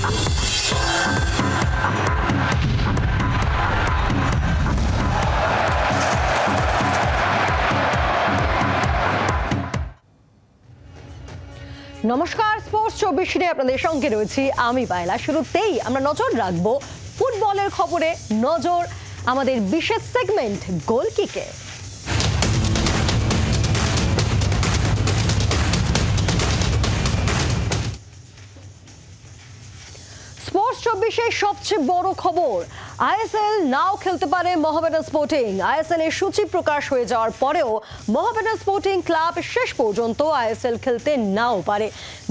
নমস্কার, স্পোর্টস 24 আপনাদের সঙ্গে রয়েছি আমি পায়লা। শুরুতেই আমরা নজর রাখবো ফুটবলের খবরে, নজর আমাদের বিশেষ সেগমেন্ট গোল কিকে। স্পোর্টস 24-এর সবচেয়ে বড় খবর, আইএসএল নাও খেলতে পারে মোহামেডান স্পোর্টিং। আইএসএল এর সূচি প্রকাশ হয়ে যাওয়ার পরেও মোহামেডান স্পোর্টিং ক্লাব শেষ পর্যন্ত আইএসএল খেলতে নাও পারে,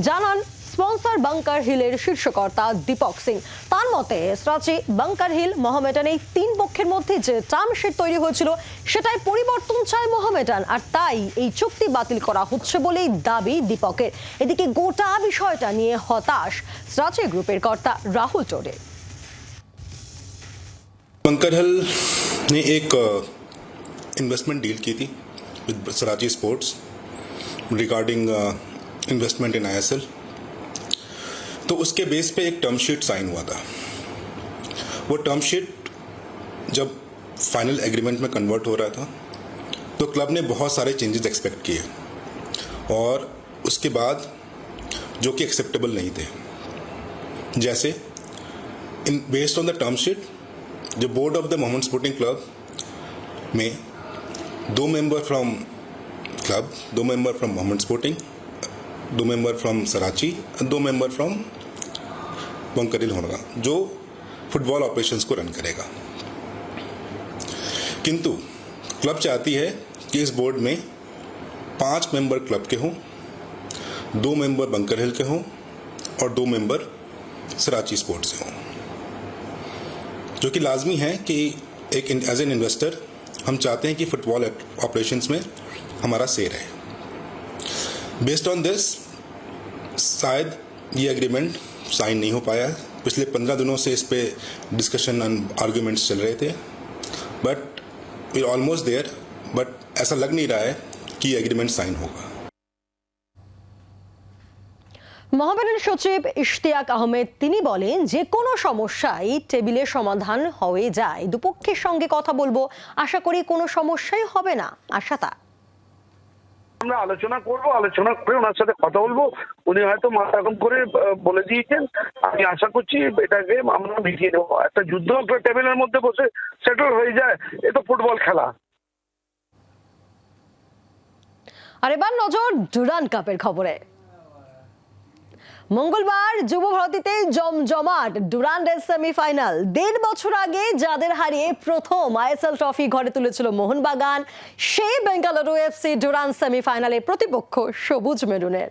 জানান স্পন্সর বাংকার হিলের শীর্ষকর্তা দীপক সিং। তার মতে স্ট্রাচি, বাংকার হিল, মোহামেডান এই তিন পক্ষের মধ্যে যে টার্মশিট তৈরি হয়েছিল সেটাই পরিবর্তন চায় মোহামেডান, আর তাই এই চুক্তি বাতিল করা হচ্ছে বলেই দাবি দীপকের। এদিকে গোটা বিষয়টা নিয়ে হতাশ স্ট্রাচি গ্রুপের কর্তা রাহুল চোরে। बंकर हिल ने एक इन्वेस्टमेंट डील की थी with Sarachi sports regarding investment in ISL, तो उसके बेस पे एक टर्म शीट साइन हुआ था। वो टर्म शीट जब फाइनल एग्रीमेंट में कन्वर्ट हो रहा था तो क्लब ने बहुत सारे चेंजेस एक्सपेक्ट किए और उसके बाद जो कि एक्सेप्टेबल नहीं थे, जैसे in based on the term sheet जो board of the Mohammad sporting club में 2 member from club, 2 member from Mohammad sporting, 2 member from Sarachi, 2 member from Bunker Hill होगा जो फुटबॉल ऑपरेशंस को रन करेगा। किंतु क्लब चाहती है कि इस बोर्ड में 5 मेंबर क्लब के हों, 2 मेंबर बंकर हिल के हों और 2 मेंबर सराची स्पोर्ट्स से हों, जो कि लाजमी है कि एक एज एन इन्वेस्टर हम चाहते हैं कि फुटबॉल ऑपरेशंस में हमारा शेयर है। बेस्ड ऑन दिस शायद ये एग्रीमेंट साइन नहीं हो पाया। पिछले 15 दिनों से इस पे डिस्कशन एंड आर्ग्यूमेंट्स चल रहे थे, but we almost there, but ऐसा लग नहीं रहा है कि ये एग्रीमेंट साइन होगा। মোহামেডান সচিব ইশতিয়াক আহমেদ তিনি বলেন যে কোনো সমস্যাই টেবিলে সমাধান হয়ে যায়, দুপক্ষের সঙ্গে কথা বলবো, আশা করি কোনো সমস্যাই হবে না, আশা তা। আমরা আলোচনা করব, আলোচনা করে ওনার সাথে কথা বলবো। উনি হয়তো মাথা গরম করে বলে দিয়েছেন, আমি আশা করছি এটাকে আমরা মিটিয়ে নেবো। একটা যুদ্ধ টেবিলের মধ্যে বসে সেটেল হয়ে যায়, এ তো ফুটবল খেলা। আর এবার নজর ডুরান্ড কাপের খবরে। মঙ্গলবার যুব ভারতীতে জমজমাট ডুরান্ডের সেমিফাইনাল। 1.5 বছর আগে যাদের হারিয়ে প্রথম আইএসএল ট্রফি ঘরে তুলেছিল মোহনবাগান, সেই বেঙ্গালুরু এফসি ডুরান্ড সেমিফাইনালের প্রতিপক্ষ সবুজ মেরুনের।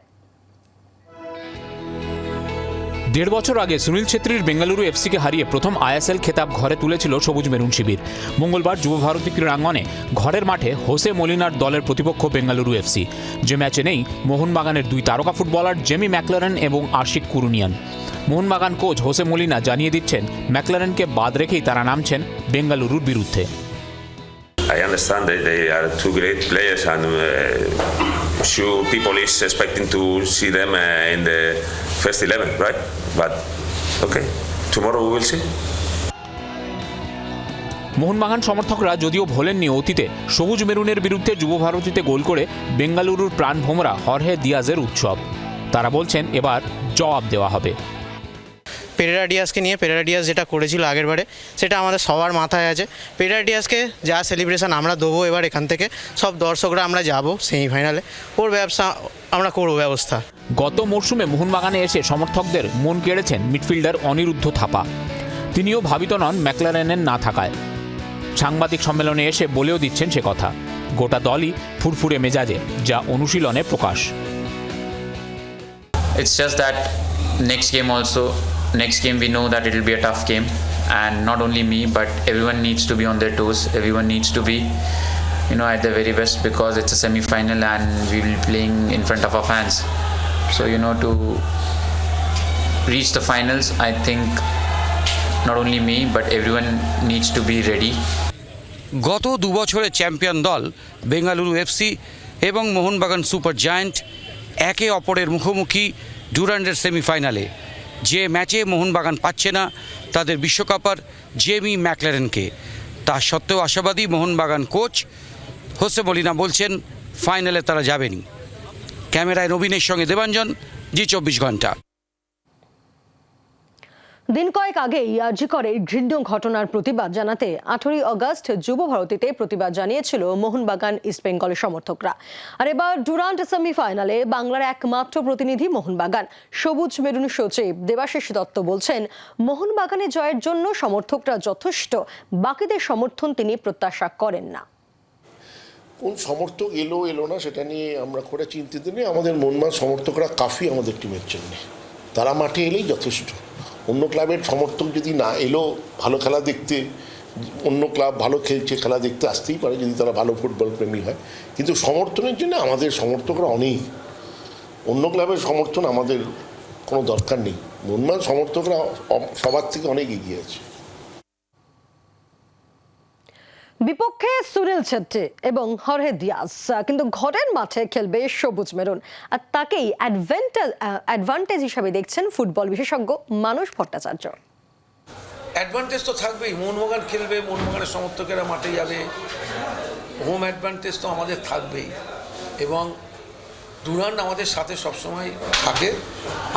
1.5 বছর আগে সুনীল ছেত্রীর বেঙ্গালুরু এফসিকে হারিয়ে প্রথম আইএসএল খেতাব ঘরে তুলেছিল সবুজ মেরুন শিবির। মঙ্গলবার যুব ভারতী ক্রীড়াঙ্গনে ঘরের মাঠে হোসে মলিনার দলের প্রতিপক্ষ বেঙ্গালুরু এফসি, যে ম্যাচে নেই মোহনবাগানের 2 তারকা ফুটবলার জেমি ম্যাকলারেন এবং Ashique Kuruniyan. Mohun Bagan coach Jose Molina জানিয়ে দিচ্ছেন ম্যাকলারেনকে বাদ রেখেই তারা নামছেন বেঙ্গালুরুর বিরুদ্ধে। I understand that they are 2 great players and sure people is expecting to see them in the first 11, right? But okay, tomorrow we will see. Mohun Bagan সমর্থকরা যদিও ভোলেননি অতীতে সবুজ মেরুনের বিরুদ্ধে যুব ভারতীতে গোল করে বেঙ্গালুরুর প্রাণভোমরা হরহে দিয়াজের উৎসব। তারা বলছেন এবার জবাব দেওয়া হবে। পেরেরা ডিয়াজকে নিয়ে পেরেরা ডিয়াজ যেটা করেছিল আগের বারে, সেটা আমাদের সবার মাথায় আছে। পেরেরা ডিয়াজকে যা সেলিব্রেশন আমরা দেবো এবার এখান থেকে সব দর্শকরা আমরা যাব সেমিফাইনালে, ওর ব্যবসা আমরা করবো ব্যবস্থা। গত মরশুমে মোহনবাগানে এসে সমর্থকদের মন কেড়েছেন মিডফিল্ডার অনিরুদ্ধ থাপা। তিনিও ভাবিত নন ম্যাকলারেনের না থাকায়। সাংবাদিক সম্মেলনে এসে বলেও দিচ্ছেন সে কথা। গোটা দলই ফুরফুরে মেজাজে, যা অনুশীলনে প্রকাশ। It's just that next game we know that it will be a tough game, and not only me but everyone needs to be on their toes. Everyone needs to be at their very best, because it's a semi-final and we will be playing in front of our fans. So to reach the finals, I think not only me but everyone needs to be ready. গত 2 বছরের champion দল Bengaluru FC এবং Mohun Bagan super giant একে অপরের মুখোমুখি ডুরান্ডের সেমিফাইনালে। যে ম্যাচে মোহনবাগান পাচ্ছে না তাদের বিশ্বকাপার জেমি ম্যাকলারেনকে। তা সত্ত্বেও আশাবাদী মোহনবাগান কোচ হোসে মলিনা বলছেন ফাইনালে তারা যাবেনি। ক্যামেরায় নবীনের সঙ্গে দেবাঞ্জন, জি24 ঘন্টা। দিন কয়েক আগেই আরজিকরের ঘৃণ্য ঘটনার প্রতিবাদ জানাতে 18ই আগস্ট যুব ভারতীতে প্রতিবাদ জানিয়েছিল মোহনবাগান ইস্টবেঙ্গলের সমর্থকরা। আর এবার ডুরান্ট সেমিফাইনালে বাংলার একমাত্র প্রতিনিধি মোহনবাগান। সবুজ মেরুন সচিব দেবাশিস দত্ত বলছেন, মোহনবাগানের জয়ের জন্য সমর্থকরা যথেষ্ট, বাকিদের সমর্থন তিনি প্রত্যাশা করেন না। কোন সমর্থক এলো না সেটা নিয়ে আমরা খুব চিন্তিত নেই। আমাদের মনমান সমর্থকরা কাফি আমাদের টিমের জন্য, তারা মাঠে এলেই যথেষ্ট। অন্য ক্লাবের সমর্থক যদি না এলো ভালো খেলা দেখতে, অন্য ক্লাব ভালো খেলছে খেলা দেখতে আসতেই পারে যদি তারা ভালো ফুটবল প্রেমী হয়, কিন্তু সমর্থনের জন্য আমাদের সমর্থকরা অনেক। অন্য ক্লাবের সমর্থন আমাদের কোনো দরকার নেই, মনমান সমর্থকরা সবার থেকে অনেক এগিয়ে আছে। বিপক্ষে সুনীল ছেত্রী এবং হরহে দিয়াস, কিন্তু ঘরের মাঠে খেলবে সবুজ মেরুন। আর তাকেই অ্যাডভান্টেজ হিসাবে দেখছেন ফুটবল বিশেষজ্ঞ মানস ভট্টাচার্য। অ্যাডভান্টেজ তো থাকবেই, মোহনবাগান খেলবে, মোহনবাগানের সমর্থকেরা মাঠে যাবে, হোম অ্যাডভান্টেজ তো আমাদের থাকবেই। এবং ডুরান্ড আমাদের সাথে সবসময় থাকে,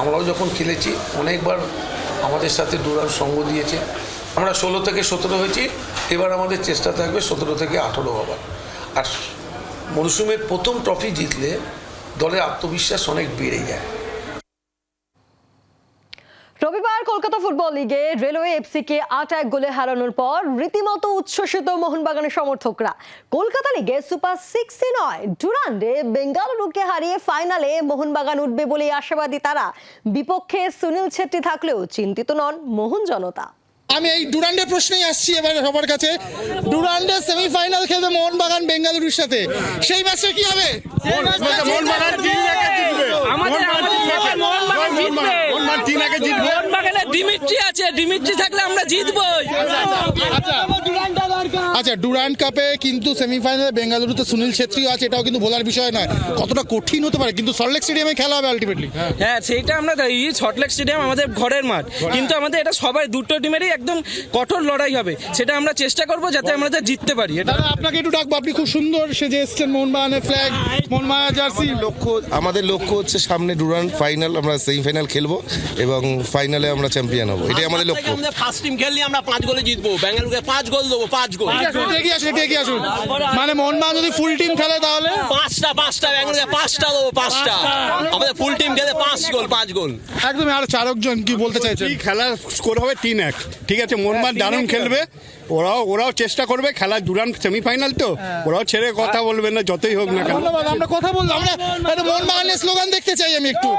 আমরাও যখন খেলেছি অনেকবার আমাদের সাথে ডুরান্ড সঙ্গ দিয়েছে। আমরা 16 থেকে 17 হয়েছি, এবার আমাদের চেষ্টা থাকবে 17 থেকে 18 হবার। আর মরশুমের প্রথম ট্রফি জিতলে দলের আত্মবিশ্বাস অনেক বেড়ে যায়। রবিবার কলকাতা ফুটবল লিগে রেলওয়ে এফসিকে 8-1 গোলে হারানোর পর রীতিমতো উচ্ছ্বসিত মোহনবাগানের সমর্থকরা। কলকাতা লিগে সুপার 6 নয়, ডুরান্ডে বেঙ্গালুরুকে হারিয়ে ফাইনালে মোহনবাগান উঠবে বলে আশাবাদী তারা। বিপক্ষে সুনীল ছেত্রী থাকলেও চিন্তিত নন মোহন জনতা। আমি এই ডুরান্ডের প্রশ্নেই আসছি এবার সবার কাছে। ডুরান্ডে সেমিফাইনাল খেলবে মোহনবাগান বেঙ্গালুরুর সাথে, সেই ম্যাচে কি হবে? মোহনবাগান 3-1 জিতবে। মোহনবাগান 3-1 জিতবে। মোহনবাগানের দিমিত্রি আছে, দিমিত্রি থাকলে আমরা জিতবই। আচ্ছা, ডুরান্ড কাপে কিন্তু সেমিফাইনালে বেঙ্গালুরুতে সুনীল ছেত্রীও আছে, এটাও কিন্তু বলার বিষয় নয়। কতটা কঠিন হতে পারে, কিন্তু সল্টলেক স্টেডিয়ামে খেলা হবে আলটিমেটলি। হ্যাঁ, সেইটা আমরা সল্টলেক স্টেডিয়াম আমাদের ঘরের মাঠ, কিন্তু আমাদের এটা সবাই দুটো টিমেরই একদম কঠোর লড়াই হবে, সেটা আমরা চেষ্টা করব যাতে আমরা জিততে পারি। এটা আপনাকে একটু ডাকবো, আপনি খুব সুন্দর সেজে এসেছেন, মোহনবাগানের ফ্ল্যাগ, মোহনবাগান জার্সি। আমাদের লক্ষ্য হচ্ছে সামনে ডুরান্ড ফাইনাল, আমরা সেমিফাইনাল খেলবো এবং ফাইনালে আমরা চ্যাম্পিয়ন হবো, এটাই আমাদের লক্ষ্য। আমরা ফার্স্ট টিম খেললে আমরা 5 গোলে জিতবো, বেঙ্গালুরুকে 5 গোল দেবো, 5 গোল। এগিয়ে আসুন। মানে মোহনবাগান যদি ফুল টিম খেলে তাহলে 5টা বেঙ্গালুরুকে 5টা দেবো, 5টা। আমাদের ফুল টিম খেলে 5 গোল। একদম। আর চারকজন কি বলতে চাইছেন? খেলার স্কোর হবে 3-1, ঠিক আছে? মোহনবাগান দারুণ খেলবে, ওরাও চেষ্টা করবে। খেলা ডুরান্ড সেমিফাইনাল তো, ওরাও ছেড়ে কথা বলবে না যতই হোক না কেন। আমরা কথা বললাম, আমরা একটা মোহনবাগানের স্লোগান দেখতে চাই আমি একটু।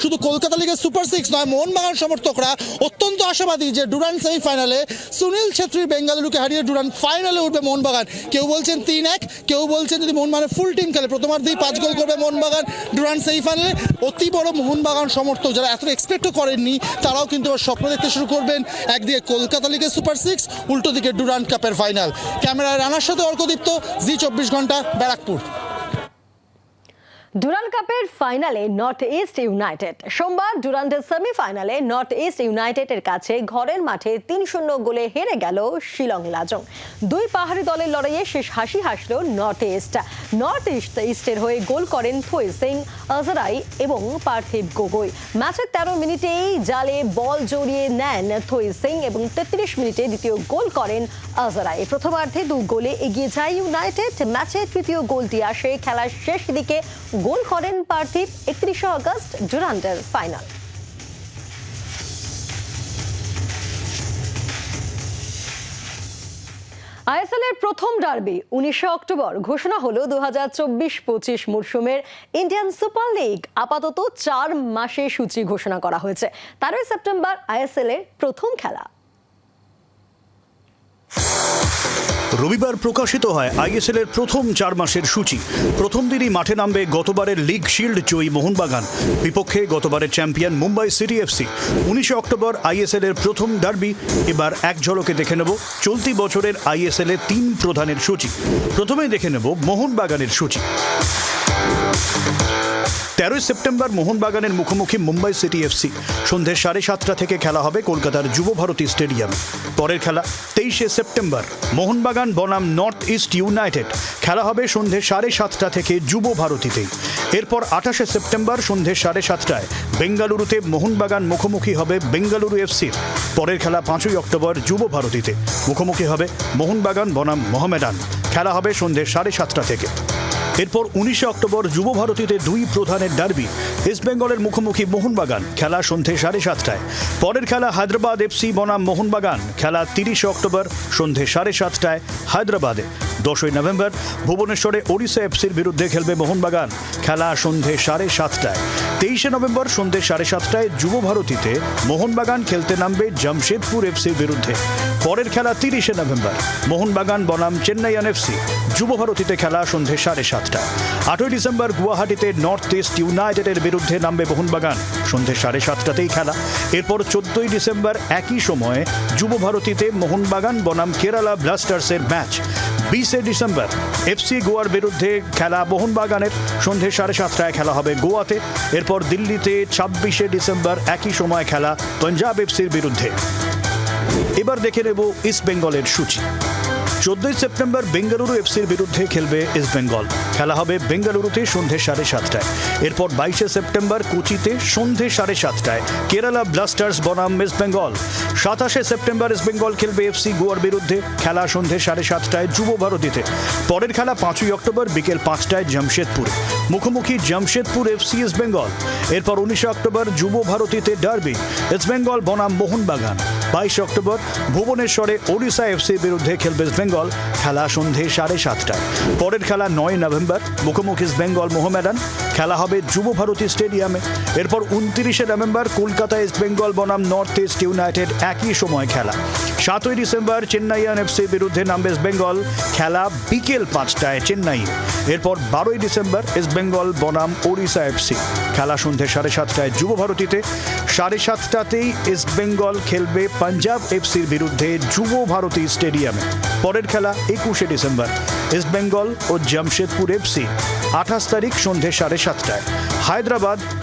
শুধু কলকাতা লিগের সুপার 6 নয়, মোহনবাগান সমর্থকরা অত্যন্ত আশাবাদী যে ডুরান্ড সেমিফাইনালে সুনীল ছেত্রীর বেঙ্গালুরুকে হারিয়ে ডুরান্ড ফাইনালে উঠবে মোহনবাগান। কেউ বলছেন 3-1, কেউ বলছেন যদি মোহনবাগানের ফুল টিম খেলে প্রথমার্ধেই 5 গোল করবে মোহনবাগান ডুরান্ড সেমিফাইনালে। অতি বড় মোহনবাগান সমর্থক যারা এত এক্সপেক্টও করেননি, তারাও কিন্তু স্বপ্ন দেখতে শুরু করবেন। একদিকে কলকাতা লিগের সুপার 6, উল্টো দিকে ডুরান্ড কাপের ফাইনাল। ক্যামেরায় রানার সাথে অর্কদীপ্ত, জি24 ঘন্টা, ব্যারাকপুর। ডুরান্ড কাপের ফাইনালে নর্থ ইস্ট ইউনাইটেড। সোমবার ডুরান্ডের সেমিফাইনালে নর্থ ইস্ট ইউনাইটেডের কাছে ঘরের মাঠে 3-0 গোলে হেরে গেল শিলং লাজং। দুই পাহাড়ি দলের লড়াইয়ে শেষ হাসি হাসল নর্থ ইস্টের হয়ে গোল করেন থই সিং, আজরাই এবং পার্থিব গগৈ। ম্যাচের 13 মিনিটেই জালে বল জড়িয়ে নেন থই সিং এবং 33 মিনিটে দ্বিতীয় গোল করেন আজরাই। প্রথমার্ধে 2 গোলে এগিয়ে যায় ইউনাইটেড। ম্যাচের তৃতীয় গোলটি আসে খেলার শেষ দিকে, গোল করেন পার্থিব। 31 আগস্ট ডুরান্ডের ফাইনাল। আইএসএল এর প্রথম ডার্বি 19 অক্টোবর ঘোষণা হলো 2024-25 মরশুমের ইন্ডিয়ান সুপার লিগ। আপাতত 4 মাসে সূচি ঘোষণা করা হয়েছে। 13 সেপ্টেম্বর আইএসএল এর প্রথম খেলা। রবিবার প্রকাশিত হয় আইএসএল এর প্রথম 4 মাসের সূচি। প্রথম দিনই মাঠে নামবে গতবারের লিগ শিল্ড জয়ী মোহনবাগান, বিপক্ষে গতবারের champion Mumbai city FC. 19 October ISL এর প্রথম ডার্বি। এবার এক ঝলকে দেখে নেব চলতি বছরের আইএসএল এর 3 প্রধানের সূচি। প্রথমেই দেখে নেব মোহনবাগানের সূচি। 13 সেপ্টেম্বর মোহনবাগানের মুখোমুখি মুম্বাই সিটি এফসি। সন্ধ্যে 7:30 থেকে খেলা হবে কলকাতার যুবভারতী স্টেডিয়ামে। পরের খেলা 23 সেপ্টেম্বর মোহনবাগান বনাম নর্থ ইস্ট ইউনাইটেড। খেলা হবে সন্ধ্যে 7:30 থেকে যুবভারতীতেই। এরপর 28 সেপ্টেম্বর সন্ধ্যে 7:30 বেঙ্গালুরুতে মোহনবাগান মুখোমুখি হবে বেঙ্গালুরু এফসির। পরের খেলা 5 অক্টোবর যুবভারতীতে। মুখোমুখি হবে মোহনবাগান বনাম মোহামেডান। খেলা হবে সন্ধ্যে 7:30 থেকে। এরপর 19 অক্টোবর যুবভারতীতে 2 প্রধানের ডার্বি। ইস্টবেঙ্গলের মুখোমুখি মোহনবাগান। খেলা সন্ধ্যে 7:30। পরের খেলা হায়দ্রাবাদ এফসি বনাম মোহনবাগান। খেলা 30 অক্টোবর সন্ধ্যে 7:30 হায়দ্রাবাদে। 10 নভেম্বর ভুবনেশ্বরে ওড়িশা এফসির বিরুদ্ধে খেলবে মোহনবাগান। খেলা সন্ধ্যে 7:30। 23 নভেম্বর সন্ধ্যে 7:30 যুবভারতীতে মোহনবাগান খেলতে নামবে জামশেদপুর এফসির বিরুদ্ধে। পরের খেলা 30 নভেম্বর মোহনবাগান বনাম চেন্নাইয়ান এফসি। যুবভারতীতে খেলা সন্ধ্যে 7:30। 8 ডিসেম্বর গুয়াহাটিতে নর্থ ইস্ট ইউনাইটেডের বিরুদ্ধে নামবে মোহনবাগান। সন্ধ্যে 7:30তেই খেলা। এরপর 14 ডিসেম্বর একই সময়ে যুবভারতীতে মোহনবাগান বনাম কেরালা ব্লাস্টার্সের ম্যাচ। 20 ডিসেম্বর এফসি গোয়ার বিরুদ্ধে খেলা মোহনবাগানের। সন্ধ্যে 7:30 খেলা হবে গোয়াতে। এরপর দিল্লিতে 26 ডিসেম্বর একই সময় খেলা পাঞ্জাব এফসির বিরুদ্ধে। এবার দেখে নেব ইস্টবেঙ্গলের সূচি। 14 সেপ্টেম্বর বেঙ্গালুরু এফসির বিরুদ্ধে খেলবে ইস্টবেঙ্গল। খেলা হবে বেঙ্গালুরুতে সন্ধ্যে 7:30। এরপর 22 সেপ্টেম্বর কোচিতে সন্ধ্যে 7:30 কেরালা ব্লাস্টার্স বনাম ইস্টবেঙ্গল। 27 সেপ্টেম্বর ইস্টবেঙ্গল খেলবে এফসি গোয়ার বিরুদ্ধে। খেলা সন্ধ্যে 7:30 যুবভারতীতে। পরের খেলা 5 অক্টোবর বিকেল 5টায় জামশেদপুরে। মুখোমুখি জামশেদপুর এফসি ইস্টবেঙ্গল। এরপর 19 অক্টোবর যুবভারতীতে ডার্বি ইস্টবেঙ্গল বনাম মোহনবাগান। 22 অক্টোবর ভুবনেশ্বরে ওড়িশা এফসির বিরুদ্ধে খেলবে ইস্টবেঙ্গল। খেলা সন্ধ্যে 7:30। পরের খেলা 9 নভেম্বর মুখোমুখি ইস্টবেঙ্গল মোহামেডান। খেলা হবে যুবভারতী স্টেডিয়ামে। এরপর 29 নভেম্বর কলকাতা ইস্টবেঙ্গল বনাম নর্থ ইস্ট ইউনাইটেড একই সময় খেলা। 7 ডিসেম্বর চেন্নাইয়ান এফসির বিরুদ্ধে নামবে ইস্টবেঙ্গল। খেলা বিকেল 5টায় চেন্নাই। এরপর 12 ডিসেম্বর ইস্টবেঙ্গল বনাম ওড়িশা এফসি। খেলা সন্ধ্যে 7:30 যুবভারতীতে। 7:30তেই ইস্টবেঙ্গল খেলবে পাঞ্জাব এফসির বিরুদ্ধে যুবভারতী স্টেডিয়ামে। পরের খেলা 21 ডিসেম্বর ইস্টবেঙ্গল ও জামশেদপুর এফসি। 28 তারিখ সন্ধ্যে 7:30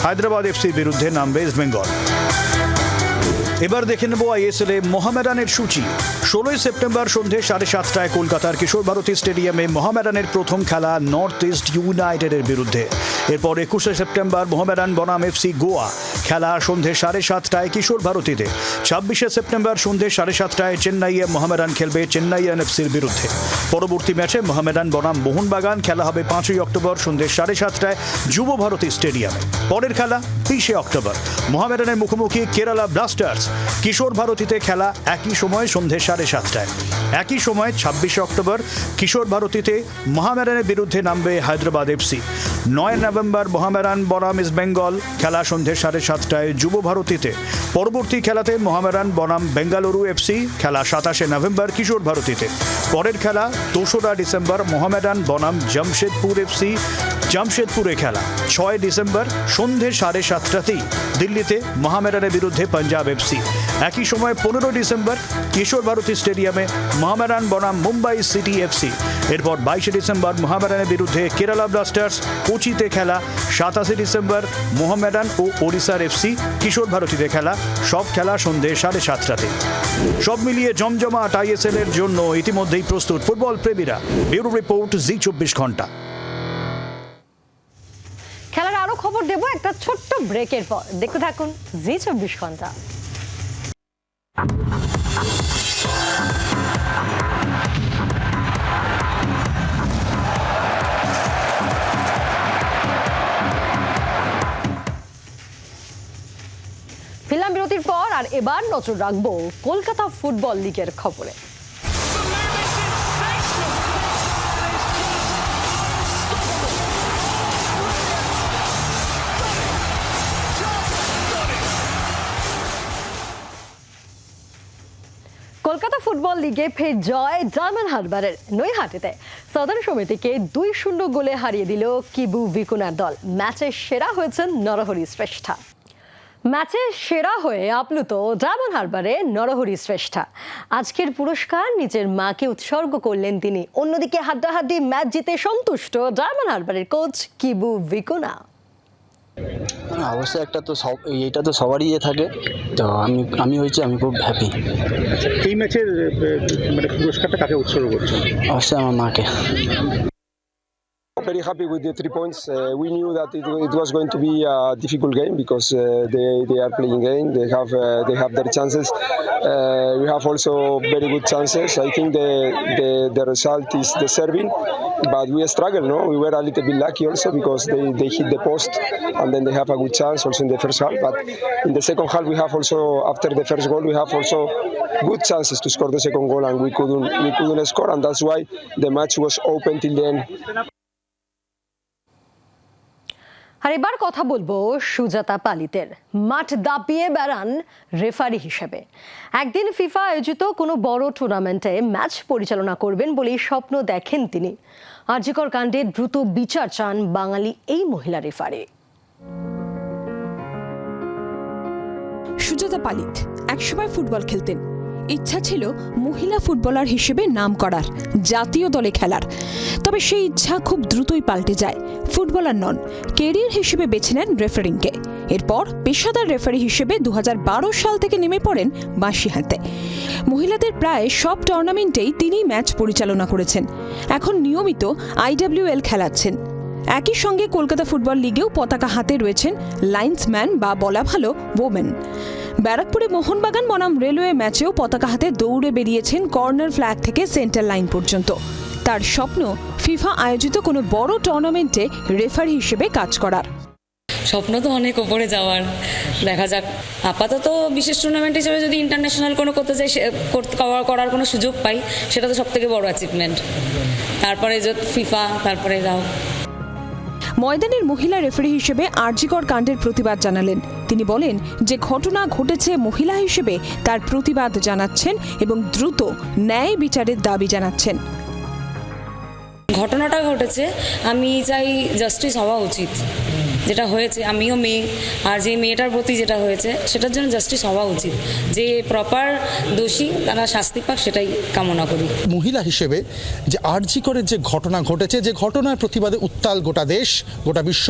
হায়দ্রাবাদ এফসির বিরুদ্ধে নামবে ইস্টবেঙ্গল। এবার দেখে নেব আইএসএল এ মোহামেডানের সূচি। 16 সেপ্টেম্বর সন্ধ্যে 7:30 কলকাতার কিশোর ভারতী স্টেডিয়ামে মোহামেডানের প্রথম খেলা নর্থ ইস্ট ইউনাইটেডের বিরুদ্ধে। এরপর 21 সেপ্টেম্বর মোহামেডান বনাম এফসি গোয়া। খেলা সন্ধ্যে 7:30 কিশোর ভারতীতে। 26 সেপ্টেম্বর সন্ধ্যে 7:30 চেন্নাইয়ে মোহামেডান খেলবে চেন্নাইয়ান এফসির বিরুদ্ধে। পরবর্তী ম্যাচে মোহামেডান বনাম মোহনবাগান। খেলা হবে 5 অক্টোবর সন্ধ্যে 7:30 যুবভারতী স্টেডিয়ামে। পরের খেলা 30 অক্টোবর মোহামেডানের মুখোমুখি কেরালা ব্লাস্টার্স। কিশোর ভারতীতে খেলা একই সময় সন্ধ্যে 7:30। একই সময় 26 অক্টোবর কিশোর ভারতীতে মোহামেডানের বিরুদ্ধে নামবে হায়দ্রাবাদ এফসি। 9 নভেম্বর মোহামেডান বনাম ইস্টবেঙ্গল। খেলা সন্ধ্যে 7:30 যুবভারতীতে। পরবর্তী খেলাতে মোহামেডান বনাম বেঙ্গালুরু এফসি। খেলা 27 নভেম্বর কিশোর ভারতীতে। পরের খেলা 2 ডিসেম্বর মোহামেডান বনাম জামশেদপুর এফসি। জামশেদপুরে খেলা 6 ডিসেম্বর সন্ধ্যে 7:30তেই দিল্লিতে মোহামেডানের বিরুদ্ধে পাঞ্জাব এফসি। একই সময় 15 ডিসেম্বর কিশোর ভারতী স্টেডিয়ামে মোহামেডান বনাম মুম্বাই সিটি এফসি। এরপর 22 ডিসেম্বর মোহামেডানের বিরুদ্ধে কেরালা ব্লাস্টার্স কোচিতে খেলা। 27 ডিসেম্বর মোহামেডান ও ওড়িশার এফসি কিশোর ভারতীতে খেলা। সব খেলা সন্ধ্যে 7:30। সব মিলিয়ে জমজমাট আইএসএল এর জন্য ইতিমধ্যেই প্রস্তুত ফুটবল প্রেমীরা। ব্যুরো রিপোর্ট জি 24 ঘন্টা। খেলার আরো খবর দেব একটা ছোট্ট ব্রেকের পর। দেখতে থাকুন জি 24 ঘন্টা। ফিল্ম বিরতির পর আর এবার নজর রাখবো কলকাতা ফুটবল লিগের খবরে। কলকাতা ফুটবল ফুটবল লিগে ফের জয় ডায়মন্ড হারবারের নৈহাটিতে সাধারণ সমিতিকে 2-0 গোলে হারিয়ে দিল কিবু ভিকুনার দল। ম্যাচে সেরা হয়েছেন নরহরি শ্রেষ্ঠা। ম্যাচে সেরা হয়ে আপ্লুত ডায়মন্ড হারবারে নরহরি শ্রেষ্ঠা। আজকের পুরস্কার নিজের মাকে উৎসর্গ করলেন তিনি। অন্যদিকে হাড্ডাহাড্ডি ম্যাচ জিতে সন্তুষ্ট ডায়মন্ড হারবারের কোচ কিবু ভিকুনা। অবশ্যই এটা তো সবারই থাকে, তো আমি খুব হ্যাপি। এই ম্যাচের মানে পুরস্কারটা কাকে উৎসর্গ করছেন? অবশ্যই আমার মাকে। Very happy with the 3 points. We knew that it was going to be a difficult game because they are playing game. They have their chances. We have also very good chances. I think the result is deserving, but we struggle. No, we were a little bit lucky also because they hit the post and then they have a good chance also in the first half. But in the second half, we have also after the first goal, we have also good chances to score the second goal and we couldn't score, and that's why the match was open till the end. আর এবার কথা বলবো সুজাতা পালিতের। মাঠ দাপিয়ে বেড়ান referee হিসেবে। একদিন FIFA আয়োজিত কোনো বড় টুর্নামেন্টে ম্যাচ পরিচালনা করবেন বলেই স্বপ্ন দেখেন তিনি। আরজিকর কাণ্ডের দ্রুত বিচার চান বাঙালি এই মহিলা রেফারি। সুজাতা পালিত একসময় ফুটবল খেলতেন। ইচ্ছা ছিল মহিলা ফুটবলার হিসেবে নাম করার, জাতীয় দলে খেলার। তবে সেই ইচ্ছা খুব দ্রুতই পাল্টে যায়। ফুটবলার নন, কেরিয়ার হিসেবে বেছে নেন রেফারিংকে। এরপর পেশাদার রেফারি হিসেবে 2012 সাল থেকে নেমে পড়েন বাঁশি হাতে। মহিলাদের প্রায় সব টুর্নামেন্টেই তিনি ম্যাচ পরিচালনা করেছেন। এখন নিয়মিত IWL খেলাচ্ছেন। একই সঙ্গে কলকাতা ফুটবল লিগেও পতাকা হাতে রয়েছেন লাইন্সম্যান বা বলা ভালো ওমেন। ব্যারাকপুরে মোহনবাগান বনাম রেলওয়ে ম্যাচেও পতাকা হাতে দৌড়ে বেরিয়েছেন কর্নার ফ্ল্যাগ থেকে সেন্টার লাইন পর্যন্ত। তার স্বপ্ন ফিফা আয়োজিত কোনো বড় টুর্নামেন্টে রেফারি হিসেবে কাজ করার। স্বপ্ন তো অনেক ওপরে যাওয়ার, দেখা যাক। আপাতত বিশেষ টুর্নামেন্ট হিসেবে যদি ইন্টারন্যাশনাল কোনো করতে চাই, করার কোনো সুযোগ পাই, সেটা তো সবথেকে বড় অ্যাচিভমেন্ট। তারপরে ফিফা, তারপরে যাও। ময়দানের মহিলা রেফারি হিসেবে আরজিকর কাণ্ডের প্রতিবাদ জানালেন। তিনি বলেন যে ঘটনা ঘটেছে মহিলা হিসেবে তার প্রতিবাদ জানাচ্ছেন এবং দ্রুত ন্যায় বিচারের দাবি জানাচ্ছেন। ঘটনাটা ঘটেছে, আমি চাই জাস্টিস হওয়া উচিত। যেটা হয়েছে, আমিও মেয়ে, আর যে মেয়েটার প্রতি যেটা হয়েছে সেটার জন্য জাস্টিস হওয়া উচিত। যে প্রপার দোষী তারা শাস্তি পাক, সেটাই কামনা করি। মহিলা হিসেবে যে আরজিকরের যে ঘটনা ঘটেছে, যে ঘটনার প্রতিবাদে উত্তাল গোটা দেশ, গোটা বিশ্ব,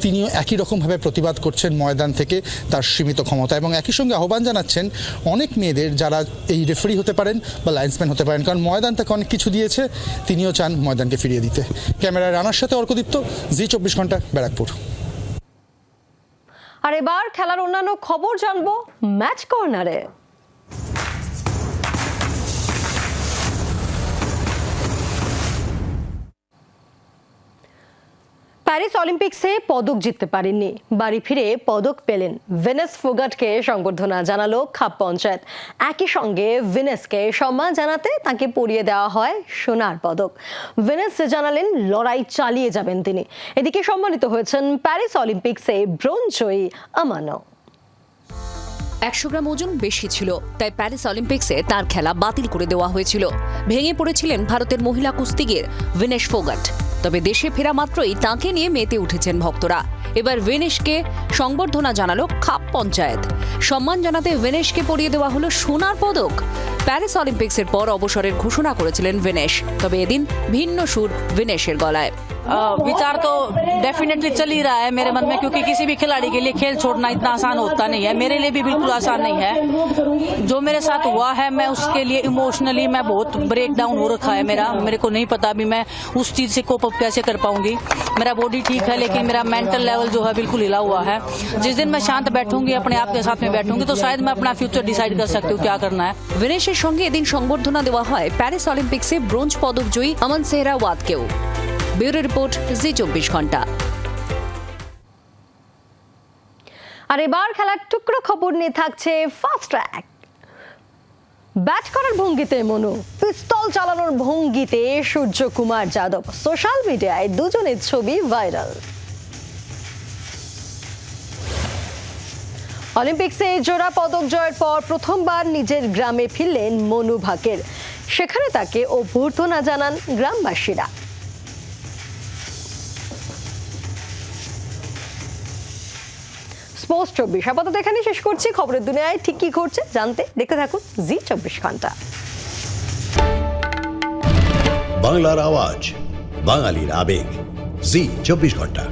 তিনিও একই রকমভাবে প্রতিবাদ করছেন ময়দান থেকে তার সীমিত ক্ষমতা, এবং একই সঙ্গে আহ্বান জানাচ্ছেন অনেক মেয়েদের যারা এই রেফারি হতে পারেন বা লাইন্সম্যান হতে পারেন, কারণ ময়দান তাকে অনেক কিছু দিয়েছে, তিনিও চান ময়দানকে ফিরিয়ে দিতে। ক্যামেরায় রানার সাথে অর্কদীপ্ত, জি24 ঘন্টা, ব্যারাকপুর। আর এবার খেলার অন্যান্য খবর জানবো ম্যাচ কর্নারে। প্যারিস অলিম্পিক্সে পদক জিততে পারেননি, বাড়ি ফিরে পদক পেলেন। ভেনেস ফোগাটকে সংবর্ধনা জানালো খাপ পঞ্চায়েত। একই সঙ্গে ভেনেসকে সম্মান জানাতে তাকে পরিয়ে দেওয়া হয় সোনার পদক। ভেনেস জানালেন লড়াই চালিয়ে যাবেন তিনি। এদিকে সম্মানিত হয়েছেন প্যারিস অলিম্পিক্সে ব্রোঞ্জ জয়ী আমানো। 100 গ্রাম ওজন বেশি ছিল, তাই প্যারিস অলিম্পিক্সে তার খেলা বাতিল করে দেওয়া হয়েছিল। ভেঙে পড়েছিলেন ভারতের মহিলা কুস্তিগির ভিনেশ ফোগাট। তবে দেশে ফেরা মাত্রই তাঁকে নিয়ে মেতে উঠেছেন ভক্তরা। এবার ভিনেশকে সংবর্ধনা জানালো খাপ পঞ্চায়েত। সম্মান জানাতে ভিনেশকে পরিয়ে দেওয়া হলো সোনার পদক। প্যারিস অলিম্পিক্সের পর অবসরের ঘোষণা করেছিলেন ভিনেশ, তবে এদিন ভিন্ন সুর ভিনেশের গলায়। विचार तो डेफिनेटली चल ही रहा है मेरे मन में, क्योंकि किसी भी खिलाड़ी के लिए खेल छोड़ना इतना आसान होता नहीं है। मेरे लिए भी बिल्कुल आसान नहीं है। जो मेरे साथ हुआ है, मैं उसके लिए इमोशनली मैं बहुत ब्रेक डाउन हो रखा है मेरे को नहीं पता अभी मैं उस चीज़ से कोप अप कैसे कर पाऊंगी। मेरा बॉडी ठीक है, लेकिन मेरा मेंटल लेवल जो है बिल्कुल हिला हुआ है। जिस दिन मैं शांत बैठूंगी, अपने आप के साथ में बैठूंगी, तो शायद मैं अपना फ्यूचर डिसाइड कर सकती हूँ क्या करना है। ভিনেশের সঙ্গে এদিন সংবর্ধনা দেওয়া হয় প্যারিস অলিম্পিক্সে ব্রোঞ্জ পদক জয়ী আমন সেহরাওয়াতকেও। ব্যুরো রিপোর্ট, জি24 ঘন্টা। আর এবার খেলার টুকরো খবর নিয়ে থাকছে ফাস্ট ট্র্যাক। ব্যাট করার ভঙ্গিতে মনু, পিস্তল চালানোর ভঙ্গিতে সূর্যকুমার যাদব। সোশ্যাল মিডিয়ায় দুজনের ছবি ভাইরাল। অলিম্পিক্সে জোড়া পদক জয়ের পর প্রথমবার নিজের গ্রামে ফিরলেন মনু ভাকের। সেখানে তাকে অভ্যর্থনা জানান গ্রামবাসীরা। স্পোর্টস 24 আপাতত এখানে শেষ করছি। খবরের দুনিয়ায় ঠিক কি ঘটছে জানতে দেখতে থাকুন জি 24 ঘন্টা। বাংলার আওয়াজ, বাঙালির আবেগ, জি 24 ঘন্টা।